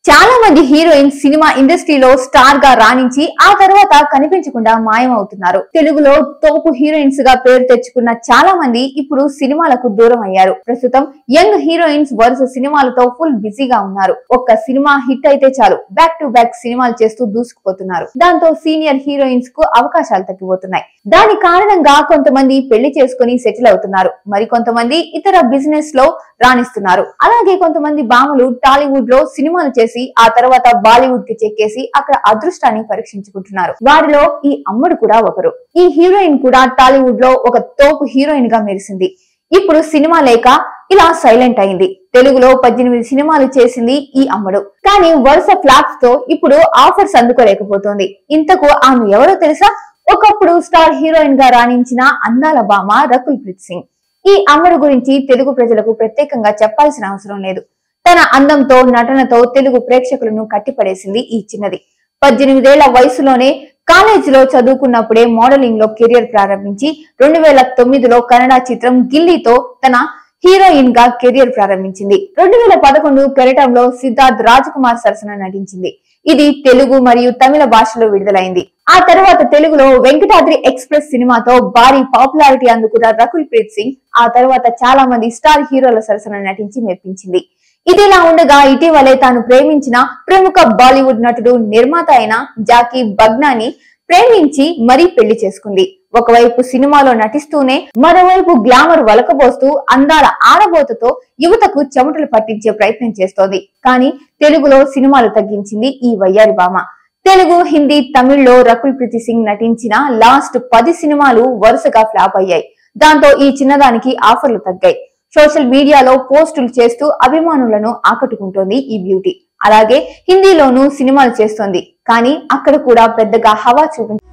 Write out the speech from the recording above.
చాలా మంది heroines cinema ఇండస్ట్రీలో స్టార్ గా రాణించి ఆ తర్వాత కనిపించకుండా మాయమవుతున్నారు. తెలుగులో తోపు హీరోయిన్స్ గా పేరు తెచ్చుకున్న చాలా మంది ఇప్పుడు సినిమాలకు దూరం అయ్యారు. ప్రస్తుతం యంగ్ హీరోయిన్స్ వరుస సినిమాలతో ఫుల్ బిజీగా ఉన్నారు. ఒక్క సినిమా హిట్ అయితే చాలు బ్యాక్ టు బ్యాక్ సినిమాలు చేస్తూ దూసుకుపోతున్నారు. దాంతో సీనియర్ హీరోయిన్స్ కు అవకాశాలు తగ్గిపోతున్నాయి. దాని కారణంగా కొంతమంది పెళ్లి చేసుకుని సెటిల్ అవుతున్నారు. మరి కొంతమంది ఇతర బిజినెస్ లో రాణిస్తున్నారు. అలాగే కొంతమంది భామలు టాలీవుడ్ లో సినిమాలు చేసి ఆ తర్వాత బాలీవుడ్ కి చెక్కేసి అక్కడ అదృష్టాన్ని పరీక్షించుకుంటున్నారు. వారిలో ఈ అమ్మడు కూడా ఒకరు. ఈ హీరోయిన్ కూడా టాలీవుడ్ లో ఒక తోపు హీరోయిన్ గా మెరిసింది. ఇప్పుడు సినిమా లేక ఇలా సైలెంట్ అయింది. తెలుగులో 18 సినిమాలు చేసింది ఈ అమ్మడు. కానీ వరుస ఫ్లాప్స్ తో ఇప్పుడు ఆఫర్స్ అందుకోలేకపోతోంది. ఇంతకు ఆమె ఎవరో తెలుసా? ఒకప్పుడు స్టార్ హీరోయిన్ గా రాణించిన అందాల భామ రకుల్ ప్రీత్ సింగ్. ఈ అమ్మడు గురించి తెలుగు ప్రజలకు ప్రత్యేకంగా చెప్పాల్సిన అవసరం లేదు. తన అందంతో నటనతో తెలుగు ప్రేక్షకులను కట్టిపడేసింది ఈ చిన్నది. 18 ఏళ్ల వయసులోనే కాలేజీలో చదువుకున్నప్పుడే మోడలింగ్ లో కెరియర్ ప్రారంభించి 2009లో కన్నడ చిత్రం గిల్లీతో తన హీరోయిన్ గా కెరియర్ ప్రారంభించింది. 2011 కెరటంలో సిద్ధార్థ్ రాజ్కుమార్ సరసన నటించింది. ఇది తెలుగు మరియు తమిళ భాషలో విడుదలైంది. ఆ తర్వాత తెలుగులో వెంకటాద్రి ఎక్స్ప్రెస్ సినిమాతో భారీ పాపులారిటీ అందుకున్న రకుల్ ప్రీత్ సింగ్ ఆ తర్వాత చాలా మంది స్టార్ హీరోల సరసన నటించి మెప్పించింది. ఇదిలా ఉండగా ఇటీవలే తాను ప్రేమించిన ప్రముఖ బాలీవుడ్ నటుడు నిర్మాత అయిన జాకీ బగ్నాని ప్రేమించి మరీ పెళ్లి చేసుకుంది. ఒకవైపు సినిమాలో నటిస్తూనే మరోవైపు గ్లామర్ వలకబోస్తూ అందాల ఆడబోతతో యువతకు చెమటలు పట్టించే ప్రయత్నం చేస్తోంది. కానీ తెలుగులో సినిమాలు తగ్గించింది ఈ వయ్యారి భామ. తెలుగు, హిందీ, తమిళ్లో రకుల్ ప్రీత్ సింగ్ నటించిన లాస్ట్ 10 సినిమాలు వరుసగా ఫ్లాప్ అయ్యాయి. దాంతో ఈ చిన్నదానికి ఆఫర్లు తగ్గాయి. సోషల్ మీడియాలో పోస్టులు చేస్తూ అభిమానులను ఆకట్టుకుంటోంది ఈ బ్యూటీ. అలాగే హిందీలోనూ సినిమాలు చేస్తోంది. కానీ అక్కడ కూడా పెద్దగా హవా చూపించింది.